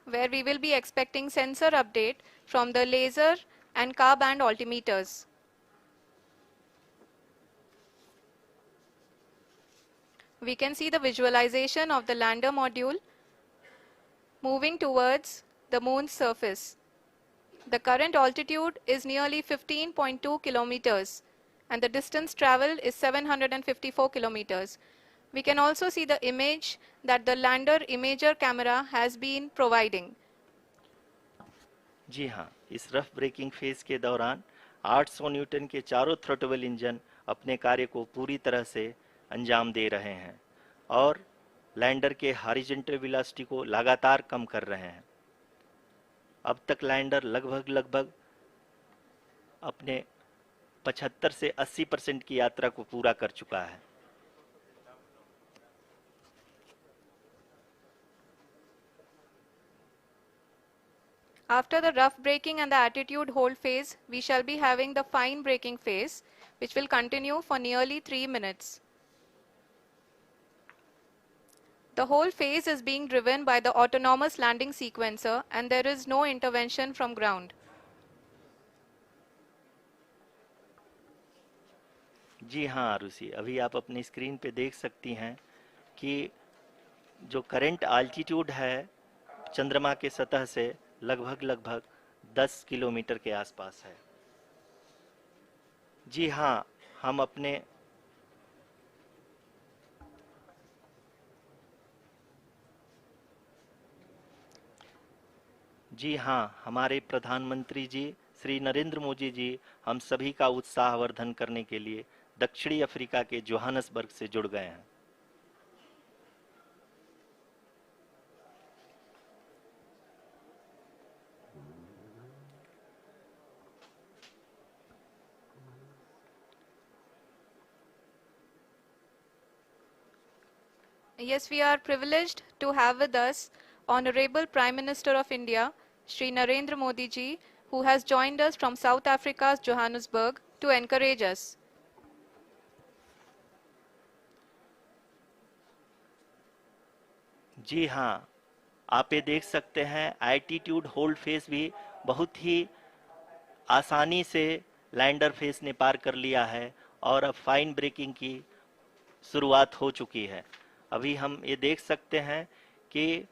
where we will be expecting sensor update from the laser and car band altimeters. We can see the visualization of the lander module moving towards the moon's surface. The current altitude is nearly 15.2 kilometers and the distance traveled is 754 kilometers. We can also see the image that the lander imager camera has been providing. जी हाँ, इस rough breaking phase के दौरान 800 Newton के चारों throttle engine अपने कार्य को पूरी तरह से अंजाम दे रहे हैं और लैंडर के हॉरिजॉन्टल वेलोसिटी को लगातार कम कर रहे हैं। अब तक लैंडर लगभग अपने 75 से 80% की यात्रा को पूरा कर चुका है। After the rough braking and the attitude hold phase, we shall be having the fine braking phase, which will continue for nearly 3 minutes. The whole phase is being driven by the autonomous landing sequencer and there is no intervention from ground. जी हाँ आरुषि, अभी आप अपनी screen पे देख सकती हैं कि जो करंट आल्टीट्यूड है चंद्रमा के सतह से लगभग 10 किलोमीटर के आसपास है। जी हाँ, हम अपने जी हाँ, हमारे प्रधानमंत्री जी श्री नरेंद्र मोदी जी हम सभी का उत्साहवर्धन करने के लिए दक्षिणी अफ्रीका के जोहानसबर्ग से जुड़ गए हैं। Yes, we are privileged to have with us Honorable Prime Minister of India, Shri Narendra Modi ji, who has joined us from South Africa's Johannesburg to encourage us. जी हाँ, आप ये देख सकते हैं एल्टीट्यूड होल्ड फेज भी बहुत ही आसानी से लैंडर फेज ने पार कर लिया है और अब फाइन ब्रेकिंग की शुरुआत हो चुकी है। अभी हम ये देख सकते हैं कि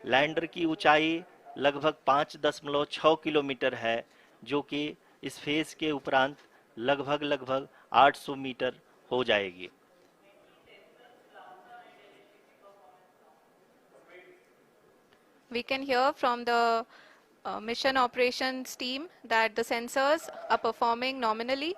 लैंडर की ऊंचाई लगभग 5.6 किलोमीटर है, जो कि इस फेज के उपरांत लगभग 800 मीटर हो जाएगी। We can hear from the mission operations team that the sensors are performing nominally.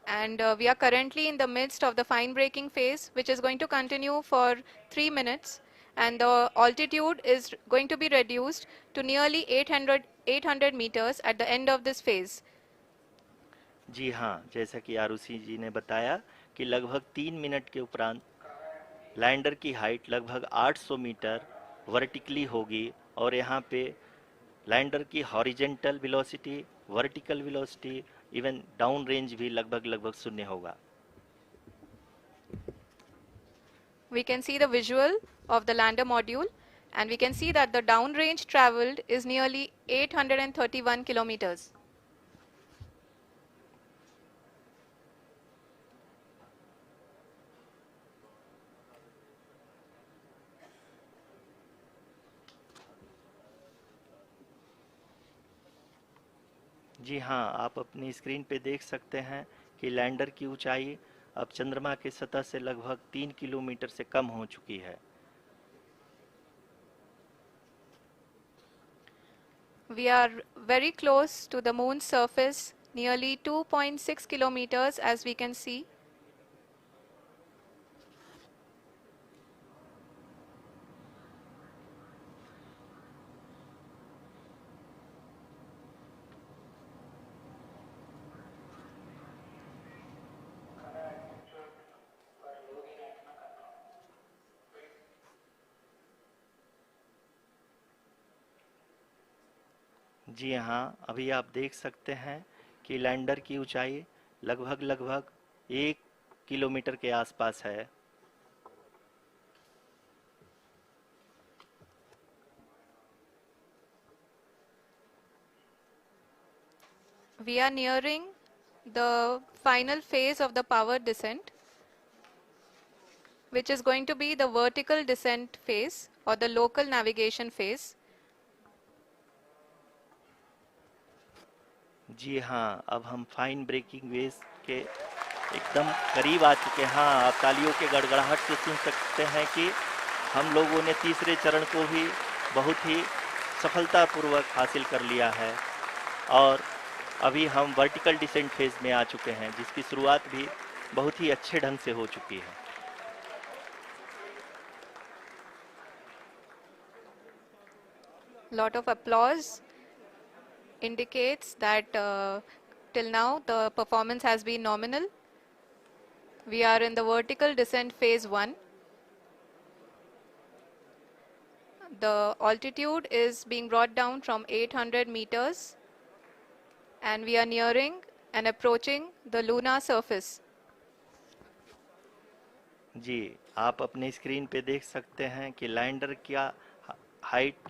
And we are currently in the midst of the fine braking phase, which is going to continue for 3 minutes. And the altitude is going to be reduced to nearly 800 meters at the end of this phase. जी हाँ, जैसा कि आरुषि जी ने बताया कि लगभग 3 minute के उपरांत lander की हाइट लगभग 800 मीटर वर्टिकली होगी और यहाँ पे लैंडर की horizontal velocity, vertical velocity, even down range भी लगभग शून्य होगा। We can see the visual of the lander module and we can see that the downrange traveled is nearly 831 kilometers. जी हाँ, आप अपनी स्क्रीन पे देख सकते हैं कि लैंडर की ऊंचाई अब चंद्रमा की सतह से लगभग 3 किलोमीटर से कम हो चुकी है। We are very close to the moon's surface, nearly 2.6 kilometers as we can see. जी हाँ, अभी आप देख सकते हैं कि लैंडर की ऊंचाई लगभग 1 किलोमीटर के आसपास है। We are nearing the final phase of the power descent, which is going to be the vertical descent phase or the local navigation phase. जी हाँ, अब हम फाइन ब्रेकिंग वेव्स के एकदम करीब आ चुके हैं। हाँ, आप तालियों के गड़गड़ाहट से सुन सकते हैं कि हम लोगों ने तीसरे चरण को भी बहुत ही सफलतापूर्वक हासिल कर लिया है और अभी हम वर्टिकल डिसेंट फेज में आ चुके हैं, जिसकी शुरुआत भी बहुत ही अच्छे ढंग से हो चुकी है। Lot of applause indicates that till now the performance has been nominal. We are in the vertical descent phase 1. The altitude is being brought down from 800 meters and we are nearing and approaching the lunar surface. जी, आप अपने screen पे देख सकते हैं कि lander का height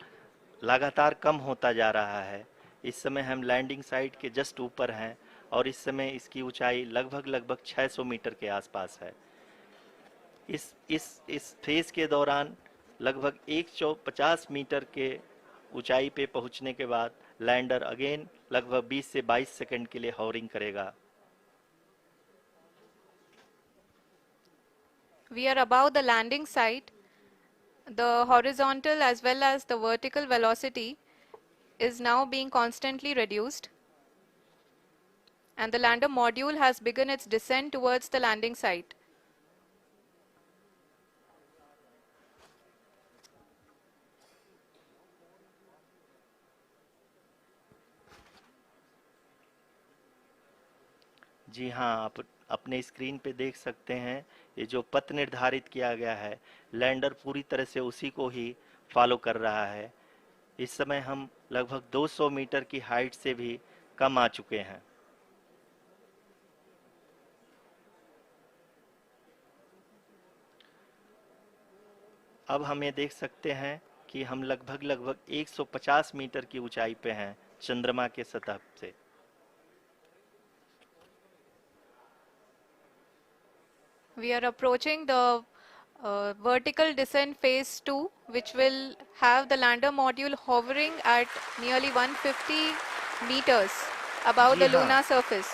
लगातार कम होता जा रहा है। इस समय हम लैंडिंग साइट के जस्ट ऊपर हैं और इस समय इसकी ऊंचाई लगभग 600 मीटर के आसपास है। इस फेज के दौरान लगभग 150 मीटर के ऊंचाई पे पहुंचने के बाद लैंडर अगेन लगभग 20 से 22 सेकंड के लिए हॉवरिंग करेगा। We are above the landing site. The horizontal as well as the vertical velocity is now being constantly reduced. And the lander module has begun its descent towards the landing site. जी हाँ, आप अपने screen पे देख सकते हैं ये जो पथ निर्धारित किया गया है, लैंडर पूरी तरह से उसी को ही फॉलो कर रहा है। इस समय हम लगभग 200 मीटर की हाइट से भी कम आ चुके हैं। अब हम ये देख सकते हैं कि हम लगभग 150 मीटर की ऊंचाई पे हैं चंद्रमा के सतह से। We are approaching the vertical descent phase 2, which will have the lander module hovering at nearly 150 meters above ji the हाँ। lunar surface.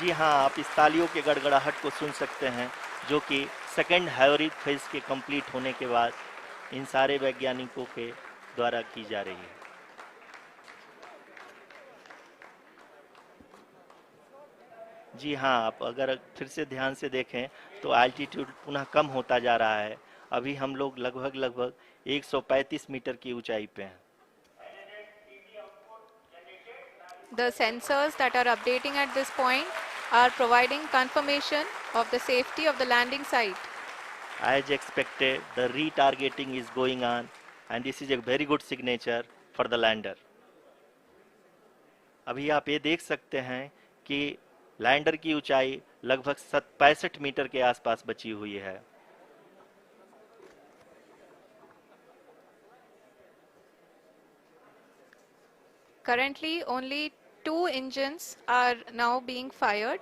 जी हाँ, आप इस तालियों के गड़गड़ाहट को सुन सकते हैं, जो कि सेकेंड हाइब्रिड फेज के कंप्लीट होने के बाद इन सारे वैज्ञानिकों के द्वारा की जा रही है। जी हाँ, आप अगर फिर से ध्यान से देखें तो एल्टीट्यूड पुनः कम होता जा रहा है। अभी हम लोग लगभग 135 मीटर की ऊंचाई पे हैं। The sensors that are updating at this point are providing confirmation of the safety of the landing site. As expected, the retargeting is going on and this is a very good signature for the lander. अभी आप ये देख सकते हैं कि lander की ऊंचाई लगभग 65 मीटर के आसपास बची हुई है। Currently, only 2 engines are now being fired,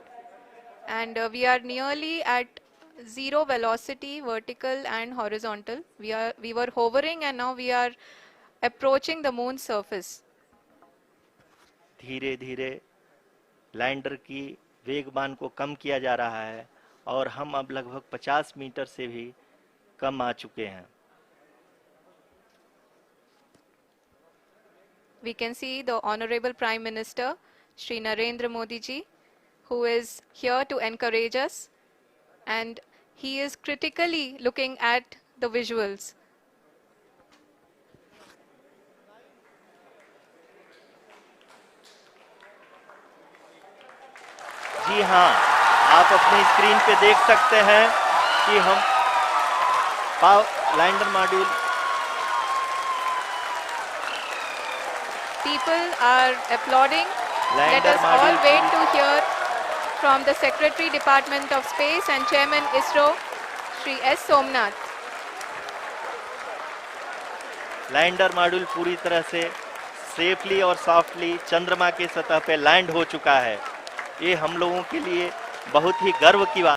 and we are nearly at zero velocity, vertical and horizontal. We were hovering, and now we are approaching the moon's surface. धीरे धीरे लैंडर की वेगमान को कम किया जा रहा है और हम अब लगभग 50 मीटर से भी कम आ चुके हैं। We can see the Honorable Prime Minister, Shri Narendra Modi ji, who is here to encourage us, and he is critically looking at the visuals. जी हाँ, आप अपनी स्क्रीन पे देख सकते हैं कि हम lander module People are applauding. Let lander us all module wait to hear from the Secretary Department of Space and Chairman ISRO, Shri S. Somnath. Lander module पूरी तरह से सेफली और सॉफ्टली चंद्रमा के सतह पे लैंड हो चुका है। ये हम लोगों के लिए बहुत ही गर्व की बात